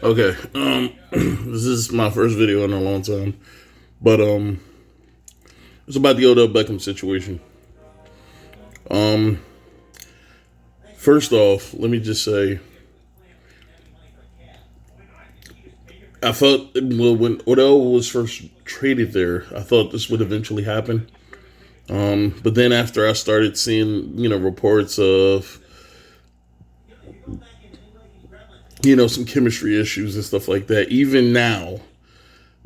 Okay. This is my first video in a long time, but it's about the Odell Beckham situation. Um, First off, let me just say, I thought when Odell was first traded there, I thought this would eventually happen. But then after I started seeing, reports of, some chemistry issues and stuff like that, even now,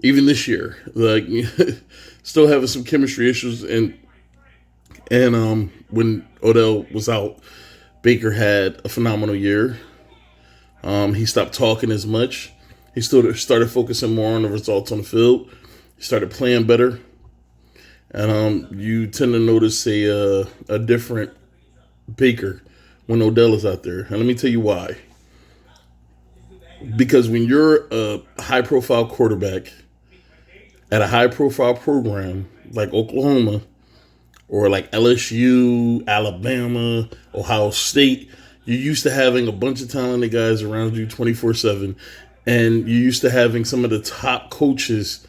even this year, like still having some chemistry issues, and when Odell was out, Baker had a phenomenal year. He stopped talking as much. He still started focusing more on the results on the field. He started playing better, and you tend to notice a different Baker when Odell is out there. And let me tell you why. Because when you're a high-profile quarterback at a high-profile program like Oklahoma or like LSU, Alabama, Ohio State, you're used to having a bunch of talented guys around you 24/7, and you're used to having some of the top coaches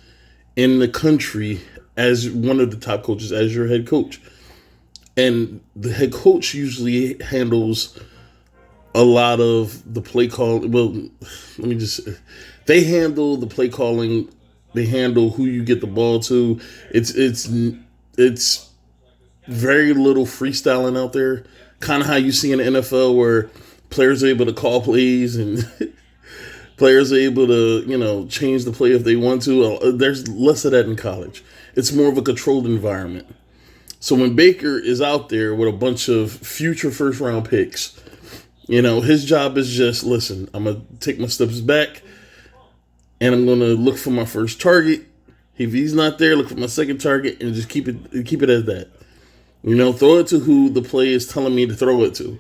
in the country as one of the top coaches as your head coach. And the head coach usually handles a lot of the play calling. Well, let me just say, they handle the play calling. They handle who you get the ball to. It's very little freestyling out there. Kind of how you see in the NFL where players are able to call plays and players are able to, change the play if they want to. There's less of that in college. It's more of a controlled environment. So when Baker is out there with a bunch of future first round picks, his job is just, listen, I'm going to take my steps back and I'm going to look for my first target. If he's not there, look for my second target and just keep it as that. Throw it to who the play is telling me to throw it to.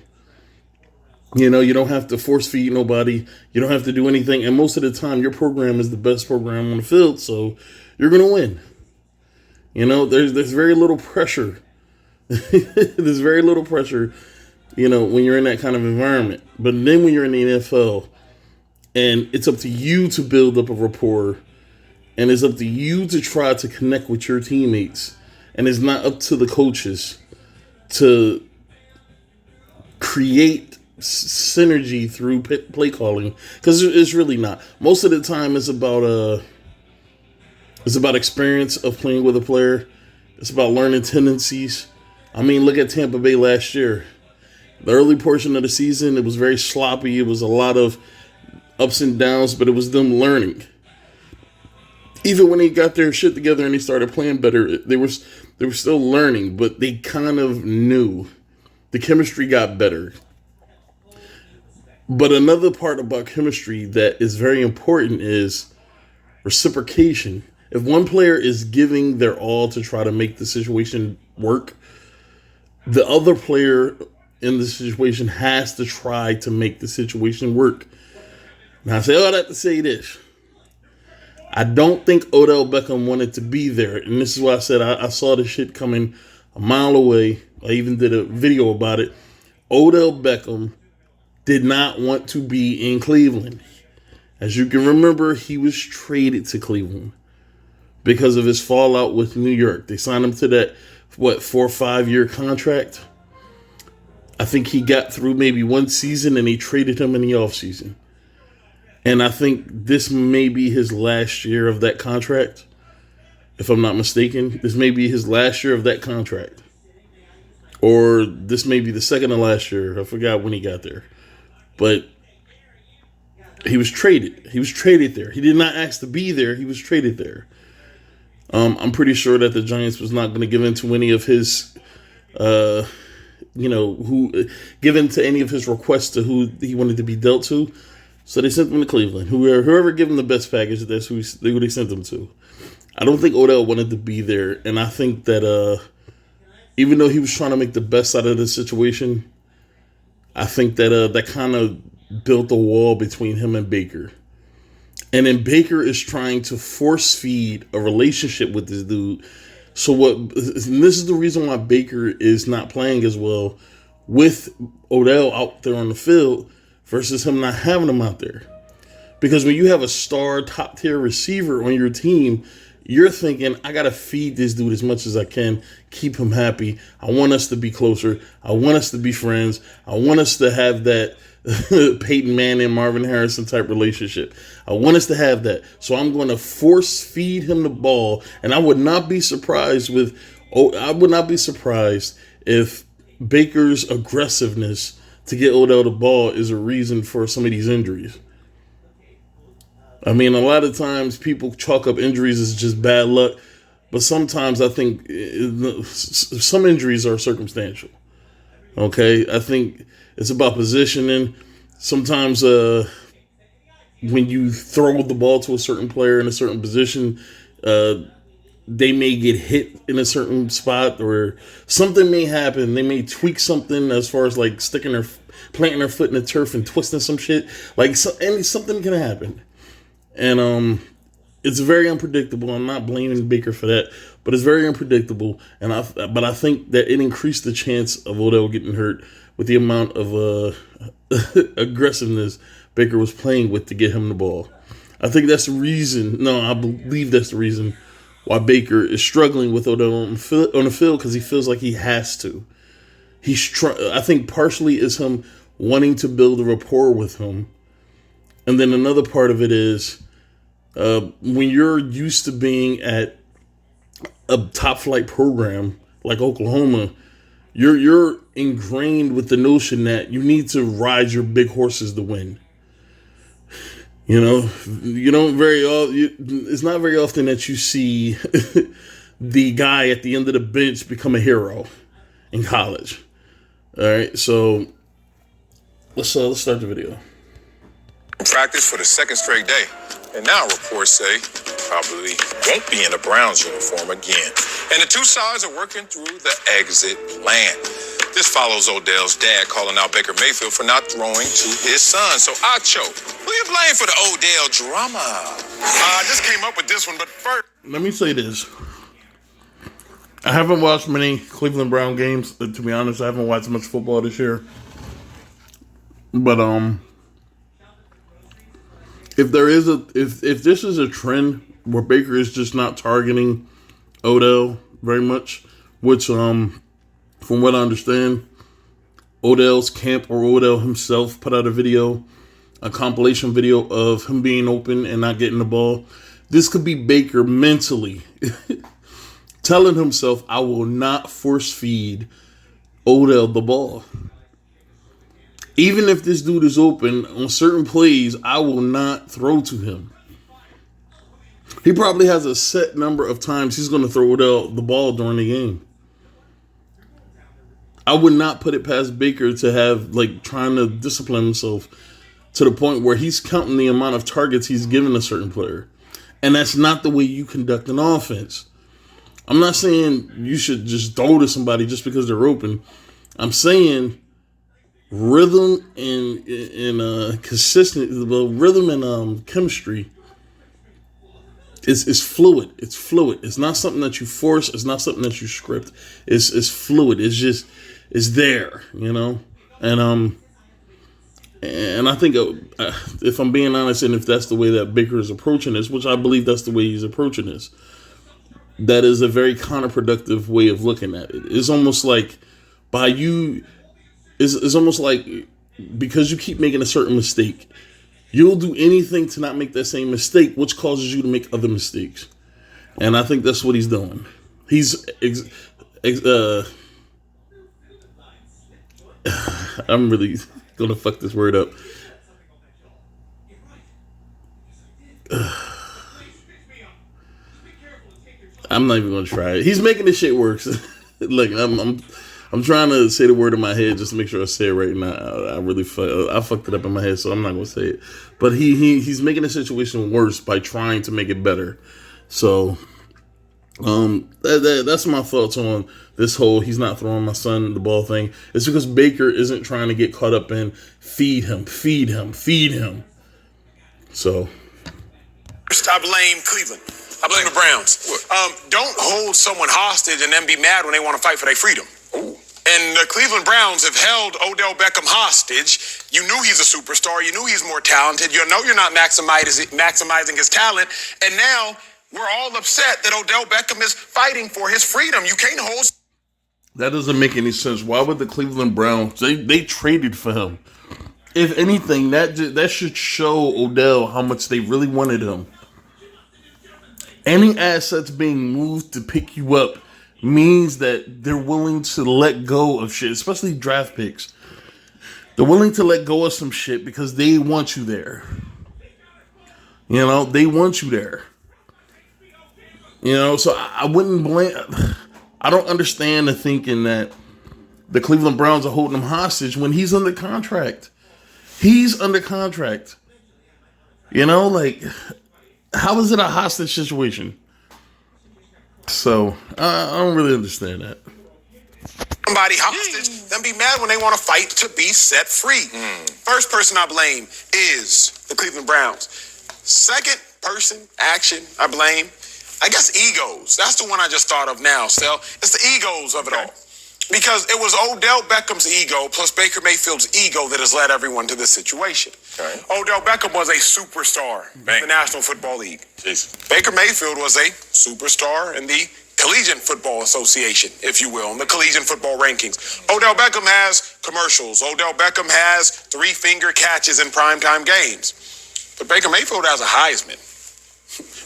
You don't have to force feed nobody. You don't have to do anything. And most of the time, your program is the best program on the field, so you're going to win. There's very little pressure. There's very little pressure, when you're in that kind of environment. But then when you're in the NFL, and it's up to you to build up a rapport, and it's up to you to try to connect with your teammates, and it's not up to the coaches to create synergy through play calling, because it's really not. Most of the time, it's about experience of playing with a player. It's about learning tendencies. I mean, look at Tampa Bay last year. The early portion of the season, it was very sloppy. It was a lot of ups and downs, but it was them learning. Even when they got their shit together and they started playing better, they were still learning, but they kind of knew. The chemistry got better. But another part about chemistry that is very important is reciprocation. If one player is giving their all to try to make the situation work, the other player in the situation has to try to make the situation work. Now I say all that to say this. I don't think Odell Beckham wanted to be there. And this is why I said I saw this shit coming a mile away. I even did a video about it. Odell Beckham did not want to be in Cleveland. As you can remember, he was traded to Cleveland because of his fallout with New York. They signed him to that, 4 or 5 year contract. I think he got through maybe one season and they traded him in the offseason. And I think this may be his last year of that contract, if I'm not mistaken. This may be his last year of that contract. Or this may be the second to last year. I forgot when he got there. But he was traded. He was traded there. He did not ask to be there. He was traded there. I'm pretty sure that the Giants was not going to give in to any of his, give in to any of his requests to who he wanted to be dealt to. So they sent him to Cleveland. Whoever gave him the best package, that's who they sent him to. I don't think Odell wanted to be there. And I think that even though he was trying to make the best out of the situation, I think that that kind of built a wall between him and Baker. And then Baker is trying to force feed a relationship with this dude. So and this is the reason why Baker is not playing as well with Odell out there on the field versus him not having him out there. Because when you have a star top tier receiver on your team, you're thinking, I got to feed this dude as much as I can, keep him happy. I want us to be closer. I want us to be friends. I want us to have that Peyton Manning, Marvin Harrison type relationship. I want us to have that. So I'm going to force feed him the ball. And I would not be surprised if Baker's aggressiveness to get Odell the ball is a reason for some of these injuries. I mean, a lot of times people chalk up injuries as just bad luck, but sometimes I think some injuries are circumstantial. Okay, I think it's about positioning. Sometimes when you throw the ball to a certain player in a certain position, they may get hit in a certain spot, or something may happen. They may tweak something as far as like planting their foot in the turf and twisting some shit. Like something can happen. And it's very unpredictable. I'm not blaming Baker for that, but it's very unpredictable. But I think that it increased the chance of Odell getting hurt with the amount of aggressiveness Baker was playing with to get him the ball. I think that's the reason. No, I believe that's the reason why Baker is struggling with Odell on the field, because he feels like he has to. I think partially is him wanting to build a rapport with him, and then another part of it is. When you're used to being at a top flight program like Oklahoma, you're ingrained with the notion that you need to ride your big horses to win. You know, it's not very often that you see the guy at the end of the bench become a hero in college. All right, so let's start the video. Practice for the second straight day. And now reports say probably won't be in a Browns uniform again. And the two sides are working through the exit plan. This follows Odell's dad calling out Baker Mayfield for not throwing to his son. So Acho, who you blame for the Odell drama? I just came up with this one, but first. Let me say this. I haven't watched many Cleveland Brown games. To be honest, I haven't watched much football this year. But if this is a trend where Baker is just not targeting Odell very much, which from what I understand, Odell's camp or Odell himself put out a compilation video of him being open and not getting the ball. This could be Baker mentally telling himself, I will not force feed Odell the ball. Even if this dude is open on certain plays, I will not throw to him. He probably has a set number of times he's going to throw Odell the ball during the game. I would not put it past Baker to have, trying to discipline himself to the point where he's counting the amount of targets he's given a certain player. And that's not the way you conduct an offense. I'm not saying you should just throw to somebody just because they're open. I'm saying rhythm and rhythm and chemistry is fluid. It's fluid. It's not something that you force. It's not something that you script. It's fluid. It's there, you know. And I think if I'm being honest, and if that's the way that Baker is approaching this, which I believe that's the way he's approaching this, that is a very counterproductive way of looking at it. It's almost like It's almost like because you keep making a certain mistake, you'll do anything to not make that same mistake, which causes you to make other mistakes. And I think that's what he's doing. I'm really going to fuck this word up. I'm not even going to try it. He's making this shit work. Like, I'm trying to say the word in my head just to make sure I say it right. And I fucked it up in my head, so I'm not going to say it. But he's making the situation worse by trying to make it better. So that's my thoughts on this whole he's not throwing my son the ball thing. It's because Baker isn't trying to get caught up in feed him. So I blame Cleveland. I blame the Browns. Don't hold someone hostage and then be mad when they want to fight for their freedom. Ooh. And the Cleveland Browns have held Odell Beckham hostage. You knew he's a superstar. You knew he's more talented. You know you're not maximizing his talent. And now we're all upset that Odell Beckham is fighting for his freedom. You can't hold... That doesn't make any sense. Why would the Cleveland Browns... They traded for him. If anything, that should show Odell how much they really wanted him. Any assets being moved to pick you up means that they're willing to let go of shit, especially draft picks. They're willing to let go of some shit because they want you there. You know, they want you there. You know, so I wouldn't blame... I don't understand the thinking that the Cleveland Browns are holding him hostage when he's under contract. He's under contract. You know, like, how is it a hostage situation? So, I don't really understand that. Somebody hostage, then be mad when they want to fight to be set free. First person I blame is the Cleveland Browns. Second person, action, I blame, I guess, egos. That's the one I just thought of now, Stel. It's the egos of it all. Because it was Odell Beckham's ego plus Baker Mayfield's ego that has led everyone to this situation. Okay. Odell Beckham was a superstar in the National Football League. Jesus. Baker Mayfield was a superstar in the Collegiate Football Association, if you will, in the collegiate football rankings. Odell Beckham has commercials. Odell Beckham has 3-finger catches in primetime games. But Baker Mayfield has a Heisman.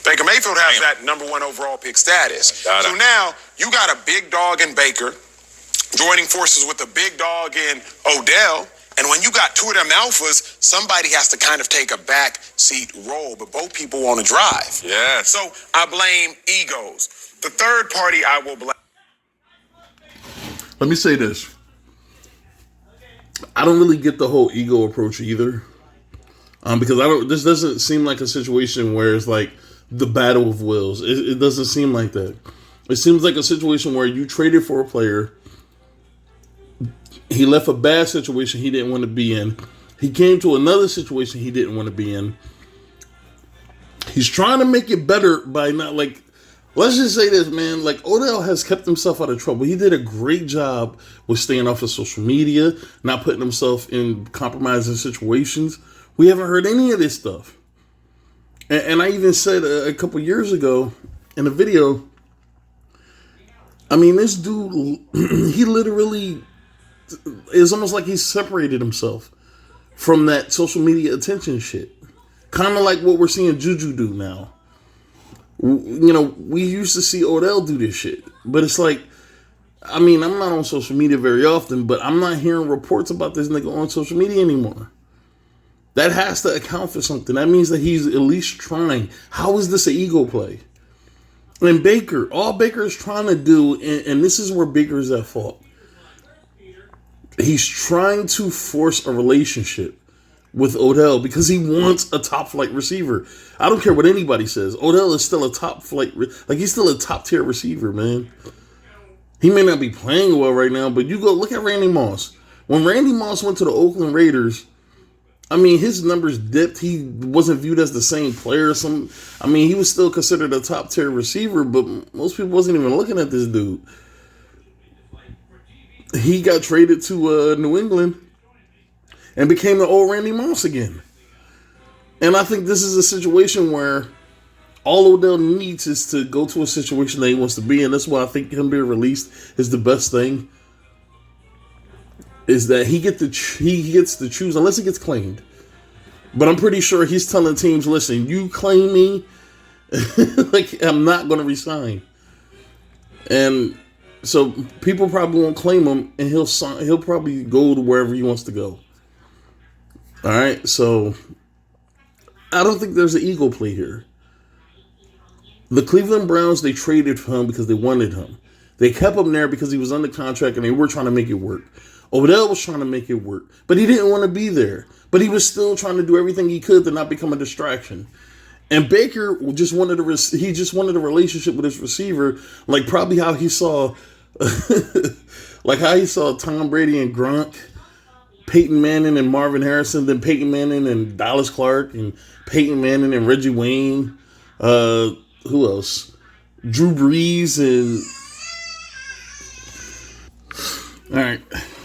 Baker Mayfield has that number 1 overall pick status. So now you got a big dog in Baker joining forces with a big dog in Odell. And when you got two of them alphas, somebody has to kind of take a back seat role, but both people want to drive. Yeah. So I blame egos. The third party I will blame. Let me say this. I don't really get the whole ego approach either. Because this doesn't seem like a situation where it's like the battle of wills. It doesn't seem like that. It seems like a situation where you traded for a player. He left a bad situation he didn't want to be in. He came to another situation he didn't want to be in. He's trying to make it better by not, like, let's just say this, man. Like, Odell has kept himself out of trouble. He did a great job with staying off of social media, not putting himself in compromising situations. We haven't heard any of this stuff. And I even said a couple years ago in a video, I mean, this dude, he literally... it's almost like he's separated himself from that social media attention shit. Kind of like what we're seeing Juju do now. You know, we used to see Odell do this shit. But it's like, I mean, I'm not on social media very often, but I'm not hearing reports about this nigga on social media anymore. That has to account for something. That means that he's at least trying. How is this an ego play? And Baker, all Baker is trying to do, and this is where Baker is at fault. He's trying to force a relationship with Odell because he wants a top flight receiver. I don't care what anybody says. Odell is still a top flight, like he's still a top tier receiver, man. He may not be playing well right now, but you go look at Randy Moss. When Randy Moss went to the Oakland Raiders, I mean, his numbers dipped. He wasn't viewed as the same player. I mean, he was still considered a top tier receiver, but most people wasn't even looking at this dude. He got traded to New England and became the old Randy Moss again. And I think this is a situation where all Odell needs is to go to a situation that he wants to be in. That's why I think him being released is the best thing. Is that he gets to choose unless he gets claimed. But I'm pretty sure he's telling teams, listen, you claim me, like I'm not going to resign. And so people probably won't claim him, and he'll probably go to wherever he wants to go. All right, so I don't think there's an ego play here. The Cleveland Browns, they traded for him because they wanted him. They kept him there because he was under contract, and they were trying to make it work. Odell was trying to make it work, but he didn't want to be there. But he was still trying to do everything he could to not become a distraction. And Baker just wanted a relationship with his receiver, like probably how he saw, Tom Brady and Gronk, Peyton Manning and Marvin Harrison, then Peyton Manning and Dallas Clark, and Peyton Manning and Reggie Wayne. Who else? Drew Brees All right,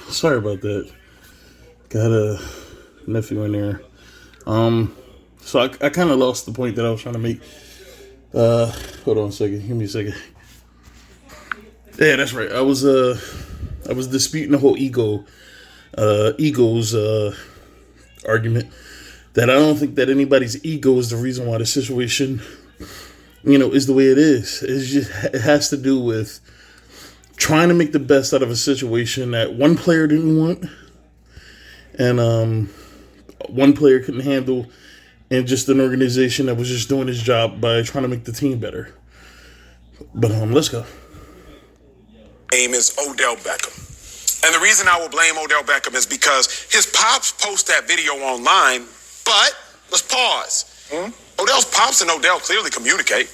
sorry about that. Got a nephew in there. So I kind of lost the point that I was trying to make. Hold on a second. Give me a second. Yeah, that's right. I was disputing the whole egos argument. That I don't think that anybody's ego is the reason why the situation, is the way it is. It has to do with trying to make the best out of a situation that one player didn't want, and one player couldn't handle, and just an organization that was just doing its job by trying to make the team better. But let's go. Name is Odell Beckham. And the reason I will blame Odell Beckham is because his pops post that video online, but let's pause. Odell's pops and Odell clearly communicate.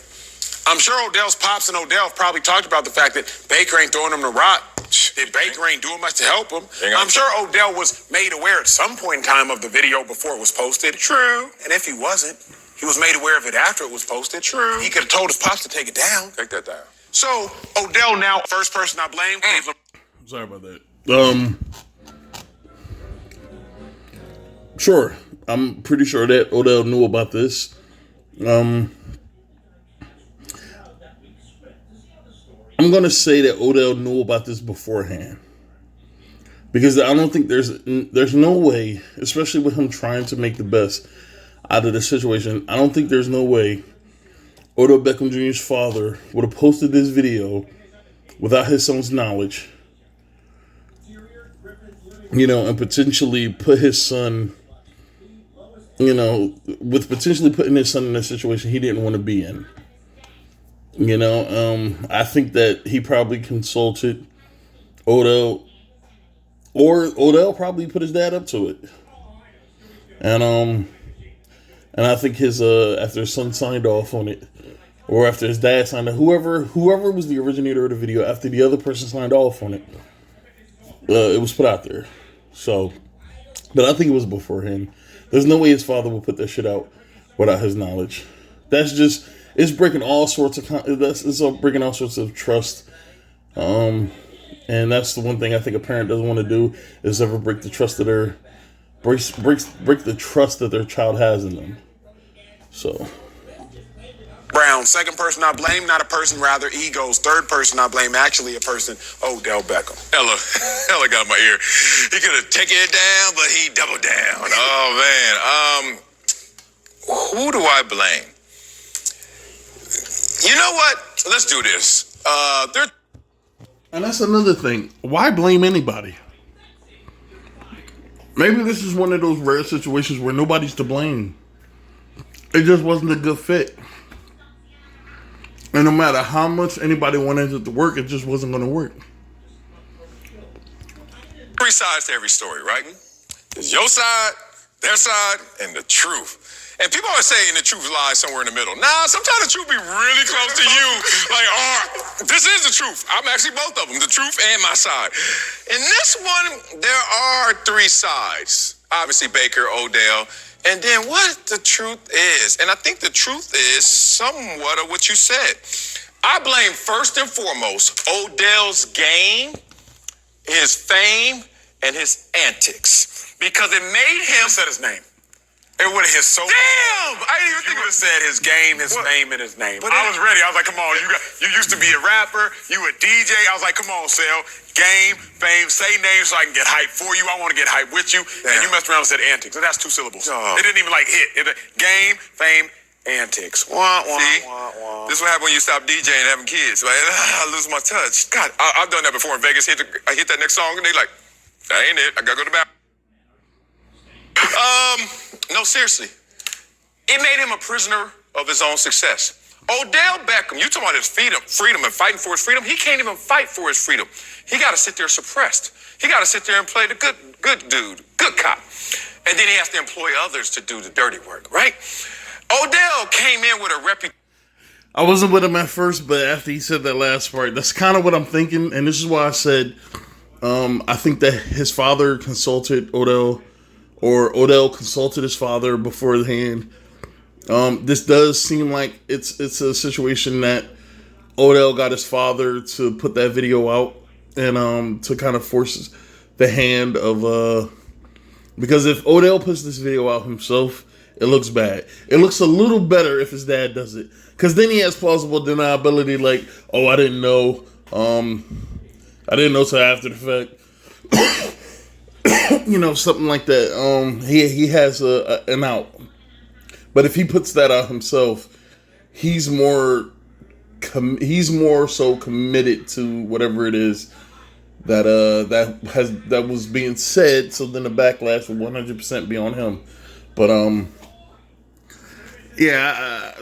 I'm sure Odell's pops and Odell probably talked about the fact that Baker ain't throwing him the rock. That Baker ain't doing much to help him. I'm sure Odell was made aware at some point in time of the video before it was posted. True. And if he wasn't, he was made aware of it after it was posted. True. He could have told his pops to take it down. Take that down. So, Odell now, first person I blame. Sorry about that. Sure. I'm pretty sure that Odell knew about this. I'm going to say that Odell knew about this beforehand. Because I don't think there's no way, especially with him trying to make the best out of the situation, I don't think there's no way Odell Beckham Jr.'s father would have posted this video without his son's knowledge, and potentially put his son, with potentially putting his son in a situation he didn't want to be in. I think that he probably consulted Odell, or Odell probably put his dad up to it. And I think after his son signed off on it, or after his dad signed it, whoever was the originator of the video, after the other person signed off on it, it was put out there. So, but I think it was beforehand. There's no way his father would put that shit out without his knowledge. It's breaking all sorts of breaking all sorts of trust. And that's the one thing I think a parent doesn't want to do, is ever break the trust that break the trust that their child has in them. So, Brown, second person I blame, not a person, rather egos. Third person I blame, actually a person, Odell Beckham. Hella got my ear. He could have taken it down, but he doubled down. Oh, man. Who do I blame? You know what? Let's do this. And that's another thing. Why blame anybody? Maybe this is one of those rare situations where nobody's to blame. It just wasn't a good fit. And no matter how much anybody wanted it to work, it just wasn't going to work. Three sides to every story, right? There's your side, their side, and the truth. And people always say, and the truth lies somewhere in the middle. Nah, sometimes the truth be really close to you. This is the truth. I'm actually both of them, the truth and my side. In this one, there are three sides. Obviously, Baker, Odell, and then what the truth is. And I think the truth is somewhat of what you said. I blame first and foremost Odell's game, his fame, and his antics. Because it made him... said his name. It would have hit so... Damn! I didn't even think it would have said his game, his fame, and his name. But I was ready. I was like, come on. You used to be a rapper. You a DJ. I was like, come on, Sel. Game, fame, say names so I can get hype for you. I want to get hype with you. Damn. And you messed around and said antics. So that's two syllables. Oh. It didn't even hit. Game, fame, antics. Wah, wah, See? Wah, wah. This is what happened when you stop DJing and having kids. Like, I lose my touch. God, I've done that before in Vegas. I hit that next song and they like, that ain't it. I got to go to the bathroom. No, seriously. It made him a prisoner of his own success. Odell Beckham, you talking about his freedom and fighting for his freedom. He can't even fight for his freedom. He got to sit there suppressed. He got to sit there and play the good dude, good cop. And then he has to employ others to do the dirty work, right? Odell came in with a reputation. I wasn't with him at first, but after he said that last part, that's kind of what I'm thinking. And this is why I said I think that his father consulted Odell, or Odell consulted his father beforehand. This does seem like it's a situation that Odell got his father to put that video out and to kind of force the hand of because if Odell puts this video out himself, it looks bad. It looks a little better if his dad does it, because then he has plausible deniability, like, oh, I didn't know till after the fact, something like that. He has an out, but if he puts that out himself, he's more so committed to whatever it is that was being said. So then the backlash will 100% be on him. But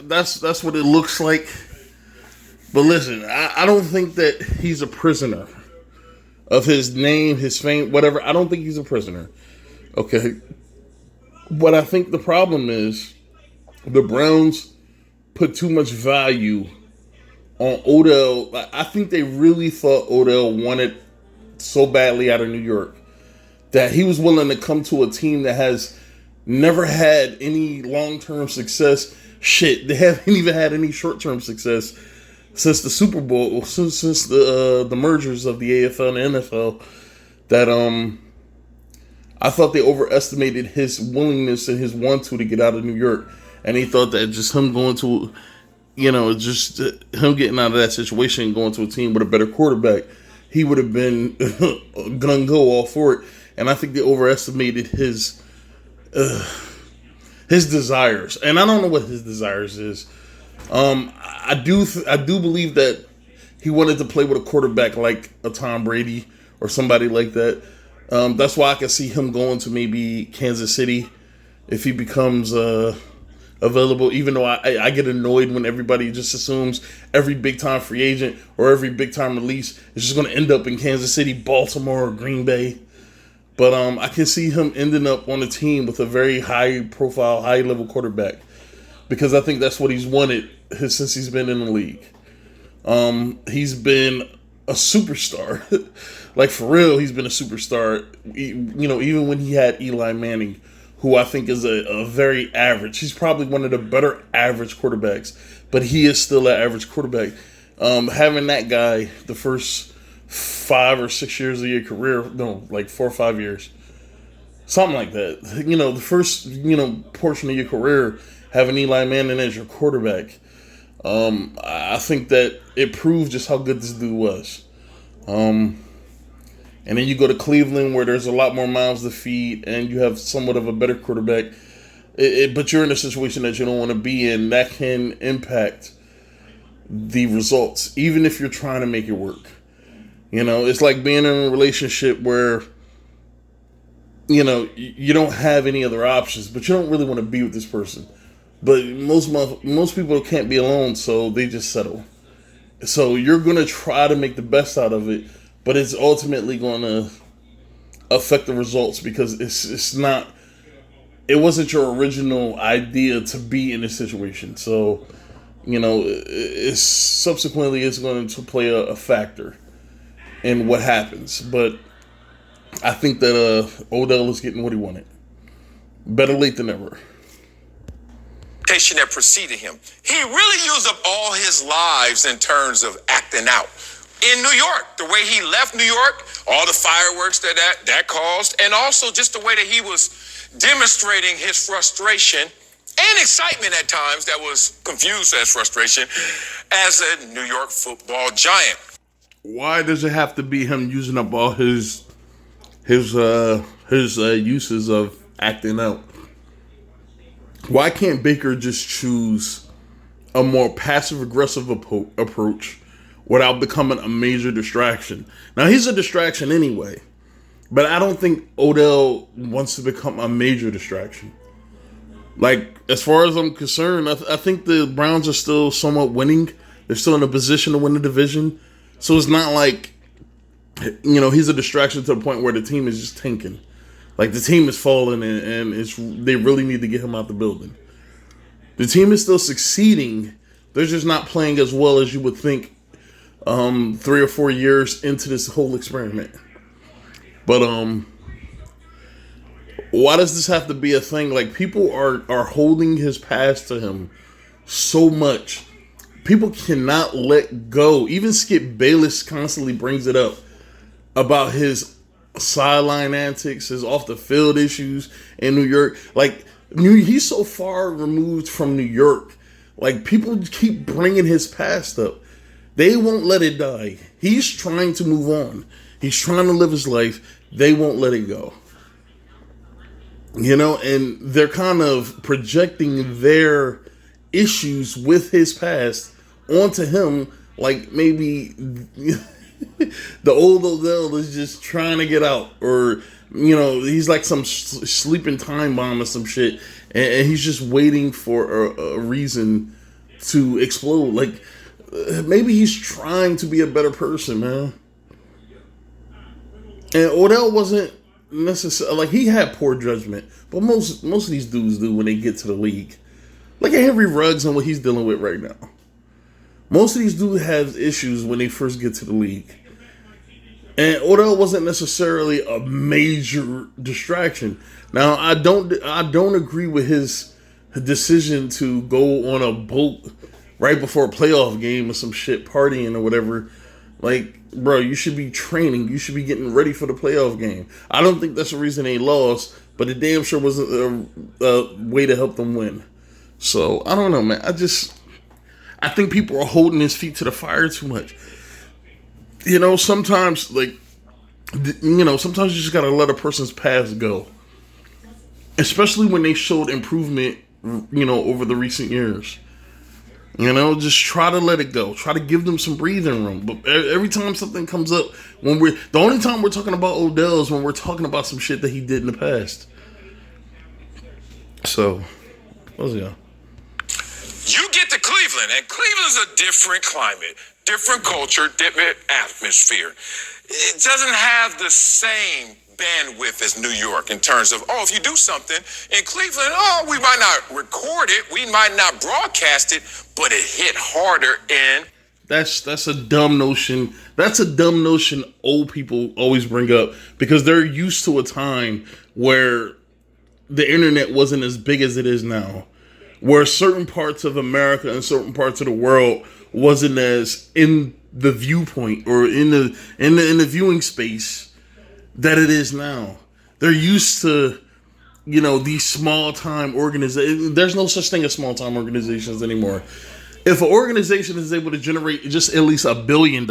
that's what it looks like. But listen, I don't think that he's a prisoner of his name, his fame, whatever. I don't think he's a prisoner. Okay. What I think the problem is, the Browns put too much value on Odell. I think they really thought Odell wanted so badly out of New York that he was willing to come to a team that has never had any long-term success. Shit, they haven't even had any short-term success since the Super Bowl, since the mergers of the AFL and the NFL. That I thought they overestimated his willingness and his want to get out of New York, and he thought that just him going to, just him getting out of that situation and going to a team with a better quarterback, he would have been gung-ho all for it. And I think they overestimated his desires. And I don't know what his desires is. I do believe that he wanted to play with a quarterback like a Tom Brady or somebody like that. That's why I can see him going to maybe Kansas City if he becomes available, even though I get annoyed when everybody just assumes every big-time free agent or every big-time release is just going to end up in Kansas City, Baltimore, or Green Bay. But I can see him ending up on a team with a very high-profile, high-level quarterback, because I think that's what he's wanted since he's been in the league. He's been a superstar. Like, for real, he's been a superstar. Even when he had Eli Manning, who I think is a very average. He's probably one of the better average quarterbacks, but he is still an average quarterback. Having that guy the first 5 or 6 years of your career, no, like 4 or 5 years, something like that. The first, portion of your career, having Eli Manning as your quarterback, I think that it proved just how good this dude was. And then you go to Cleveland, where there's a lot more mouths to feed, and you have somewhat of a better quarterback. But you're in a situation that you don't want to be in. That can impact the results, even if you're trying to make it work. It's like being in a relationship where, you don't have any other options, but you don't really want to be with this person. But most people can't be alone, so they just settle. So you're going to try to make the best out of it, but it's ultimately going to affect the results, because it wasn't your original idea to be in this situation. So, subsequently it's going to play a factor in what happens. But I think that Odell is getting what he wanted. Better late than never. That preceded him. He really used up all his lives in terms of acting out. In New York, the way he left New York, all the fireworks that caused, and also just the way that he was demonstrating his frustration and excitement at times that was confused as frustration as a New York football giant. Why does it have to be him using up all his uses of acting out? Why can't Baker just choose a more passive-aggressive approach without becoming a major distraction? Now, he's a distraction anyway, but I don't think Odell wants to become a major distraction. Like, as far as I'm concerned, I think the Browns are still somewhat winning. They're still in a position to win the division. So it's not like, he's a distraction to the point where the team is just tanking. Like, the team is falling, and they really need to get him out the building. The team is still succeeding. They're just not playing as well as you would think 3 or 4 years into this whole experiment. But why does this have to be a thing? Like, people are holding his past to him so much. People cannot let go. Even Skip Bayless constantly brings it up. about his sideline antics, his off the field issues in New York. Like, he's so far removed from New York. Like, people keep bringing his past up. They won't let it die. He's trying to move on. He's trying to live his life. They won't let it go. You know, and they're kind of projecting their issues with his past onto him, like maybe the old Odell is just trying to get out, or you know, he's like some sleeping time bomb or some shit, and he's just waiting for a reason to explode. Like, maybe he's trying to be a better person, man. And Odell wasn't necessarily, like, he had poor judgment, but most of these dudes do when they get to the league. Look at Henry Ruggs and what he's dealing with right now. Most of these dudes have issues when they first get to the league. And Odell wasn't necessarily a major distraction. Now, I don't agree with his decision to go on a boat right before a playoff game or some shit, partying or whatever. Like, bro, you should be training. You should be getting ready for the playoff game. I don't think that's the reason they lost, but it damn sure was a way to help them win. So, I don't know, man. I think people are holding his feet to the fire too much. You know, sometimes, like, sometimes you just gotta let a person's past go. Especially when they showed improvement, over the recent years. Just try to let it go. Try to give them some breathing room. But every time something comes up, the only time we're talking about Odell is when we're talking about some shit that he did in the past. So, y'all. You get to Cleveland, and Cleveland's a different climate, different culture, different atmosphere. It doesn't have the same bandwidth as New York in terms of, if you do something in Cleveland, we might not record it, we might not broadcast it, but it hit harder in. That's a dumb notion. That's a dumb notion old people always bring up because they're used to a time where the internet wasn't as big as it is now, where certain parts of America and certain parts of the world wasn't as in the viewpoint or in the viewing space that it is now. They're used to, these small time organizations. There's no such thing as small time organizations anymore. If an organization is able to generate just at least $1 billion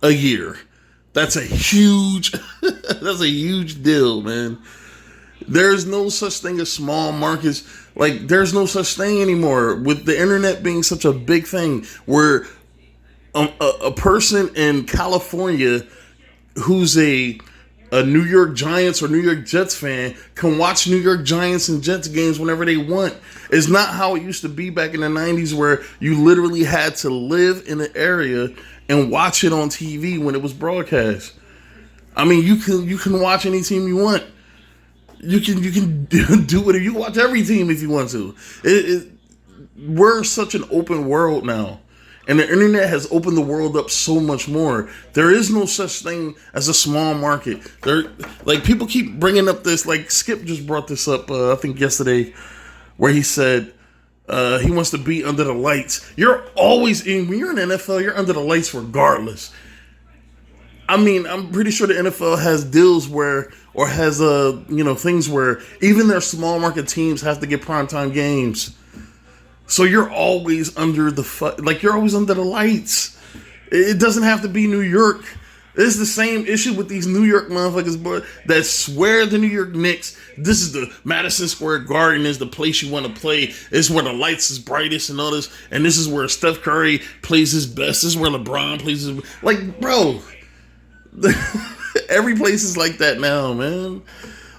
a year, that's a huge deal, man. There's no such thing as small markets. Like, there's no such thing anymore with the internet being such a big thing where a person in California who's a New York Giants or New York Jets fan can watch New York Giants and Jets games whenever they want. It's not how it used to be back in the 90s where you literally had to live in an area and watch it on TV when it was broadcast. I mean, you can watch any team you want. You can do whatever. You can watch every team if you want to. We're such an open world now. And the internet has opened the world up so much more. There is no such thing as a small market. People keep bringing up this, like Skip just brought this up, I think yesterday, where he said he wants to be under the lights. You're always when you're in the NFL, you're under the lights regardless. I mean, I'm pretty sure the NFL has deals where, or has things where even their small market teams have to get primetime games. So you're always under you're always under the lights. It doesn't have to be New York. It's the same issue with these New York motherfuckers that swear the New York Knicks. This is the Madison Square Garden is the place you want to play. It's where the lights is brightest and all this. And this is where Steph Curry plays his best. This is where LeBron plays his best. Like, bro, every place is like that now, man.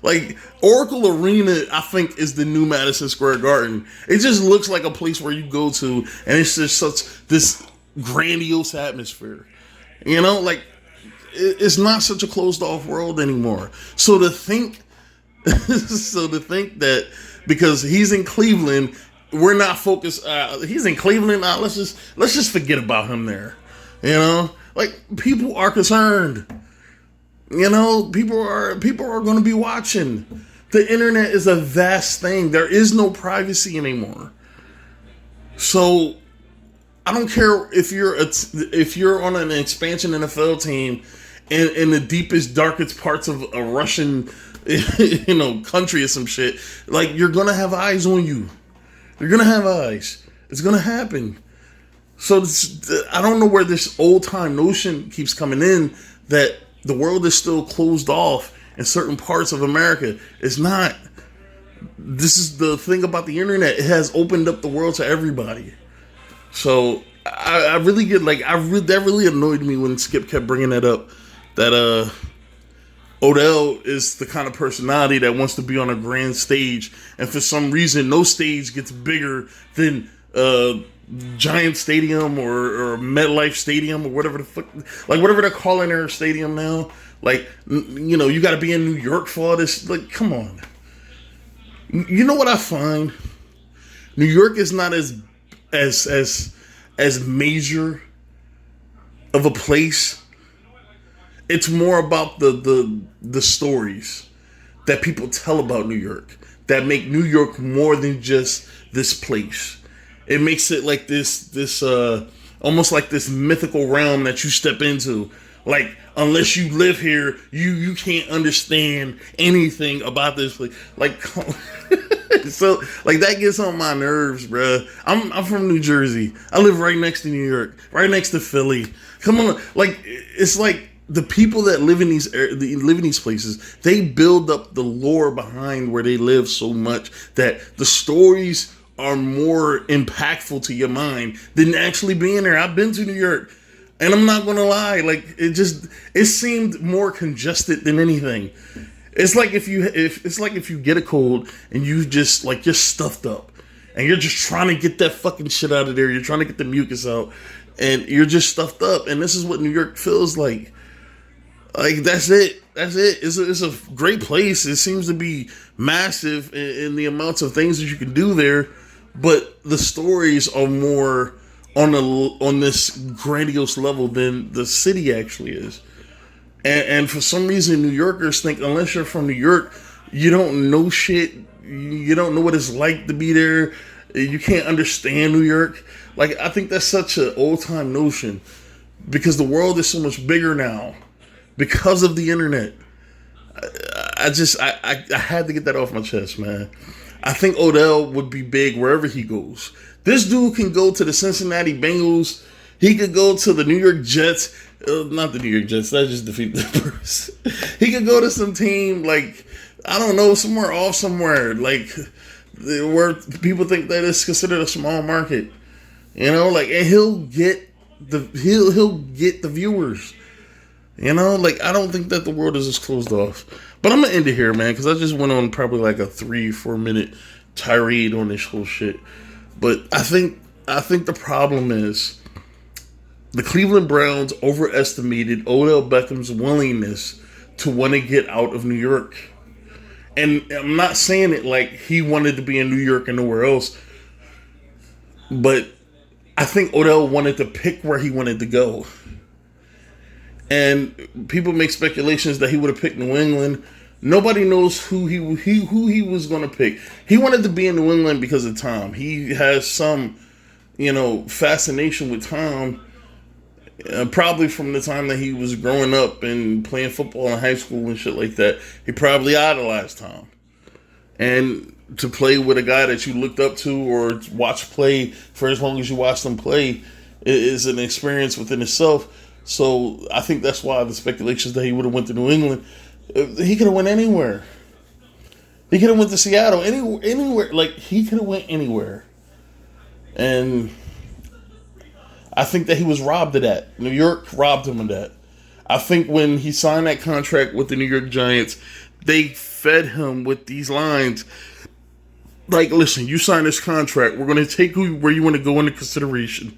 Like, Oracle Arena, I think, is the new Madison Square Garden. It just looks like a place where you go to, and it's just this grandiose atmosphere. It's not such a closed-off world anymore. So to think that because he's in Cleveland, we're not focused. He's in Cleveland. Let's just forget about him there. People are concerned. People are going to be watching. The internet is a vast thing. There is no privacy anymore. So I don't care if you're on an expansion NFL team in the deepest, darkest parts of a Russian, country or some shit, like, you're gonna have eyes on you. You're gonna have eyes. It's gonna happen. So I don't know where this old time notion keeps coming in that the world is still closed off in certain parts of America. It's not. This is the thing about the internet. It has opened up the world to everybody. So I really get that really annoyed me when Skip kept bringing that up. That Odell is the kind of personality that wants to be on a grand stage, and for some reason, no stage gets bigger than Giant Stadium or MetLife Stadium or whatever the fuck, like whatever they're calling their stadium now. Like, you got to be in New York for all this. Like, come on. You know what I find? New York is not as major of a place. It's more about the stories that people tell about New York that make New York more than just this place. It makes it like this almost like this mythical realm that you step into. Like, unless you live here, you can't understand anything about this place. Like, so, like, that gets on my nerves, bruh. I'm from New Jersey. I live right next to New York, right next to Philly. Come on, like, it's like the people that live in these places, they build up the lore behind where they live so much that the stories are more impactful to your mind than actually being there. I've been to New York, and I'm not gonna lie, like, it seemed more congested than anything. It's like if you get a cold and you just, like, you're stuffed up and you're just trying to get that fucking shit out of there. You're trying to get the mucus out and you're just stuffed up. And this is what New York feels like. Like, that's it. It's a great place. It seems to be massive in the amounts of things that you can do there, but the stories are more on this grandiose level than the city actually is. And for some reason, New Yorkers think unless you're from New York, you don't know shit. You don't know what it's like to be there. You can't understand New York. Like, I think that's such an old time notion because the world is so much bigger now because of the internet. I had to get that off my chest, man. I think Odell would be big wherever he goes. This dude can go to the Cincinnati Bengals. He could go to the New York Jets. Not the New York Jets. That just defeated the purpose. He could go to some team, like, I don't know, somewhere, like, where people think that it's considered a small market. Like, and he'll get the viewers. Like, I don't think that the world is just closed off. But I'm gonna end it here, man, because I just went on probably like a 3-4 minute tirade on this whole shit. But I think the problem is the Cleveland Browns overestimated Odell Beckham's willingness to want to get out of New York. And I'm not saying it like he wanted to be in New York and nowhere else, but I think Odell wanted to pick where he wanted to go. And people make speculations that he would have picked New England. Nobody knows who he was going to pick. He wanted to be in New England because of Tom. He has some, fascination with Tom. Probably from the time that he was growing up and playing football in high school and shit like that. He probably idolized Tom. And to play with a guy that you looked up to or watch play for as long as you watched him play is an experience within itself. So I think that's why the speculations that he would have went to New England. He could have went anywhere. He could have went to Seattle. Anywhere. Like, he could have went anywhere. And I think that he was robbed of that. New York robbed him of that. I think when he signed that contract with the New York Giants, they fed him with these lines. Like, listen, you signed this contract. We're going to take where you want to go into consideration.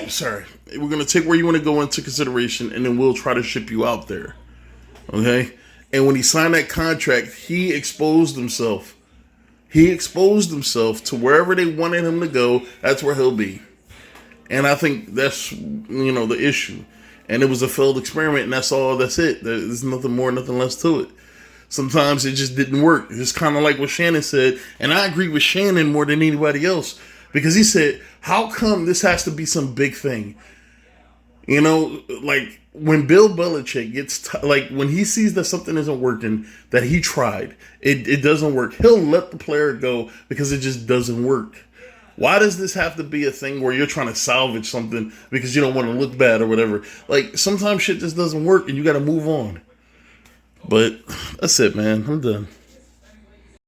Sorry. We're going to take where you want to go into consideration, and then we'll try to ship you out there. Okay? And when he signed that contract, he exposed himself. He exposed himself to wherever they wanted him to go. That's where he'll be. And I think that's, the issue. And it was a failed experiment, and that's all. That's it. There's nothing more, nothing less to it. Sometimes it just didn't work. It's kind of like what Shannon said, and I agree with Shannon more than anybody else. Because he said, how come this has to be some big thing? Like, when Bill Belichick gets like when he sees that something isn't working, that he tried, it doesn't work. He'll let the player go because it just doesn't work. Why does this have to be a thing where you're trying to salvage something because you don't want to look bad or whatever? Like sometimes shit just doesn't work and you got to move on. But that's it, man. I'm done.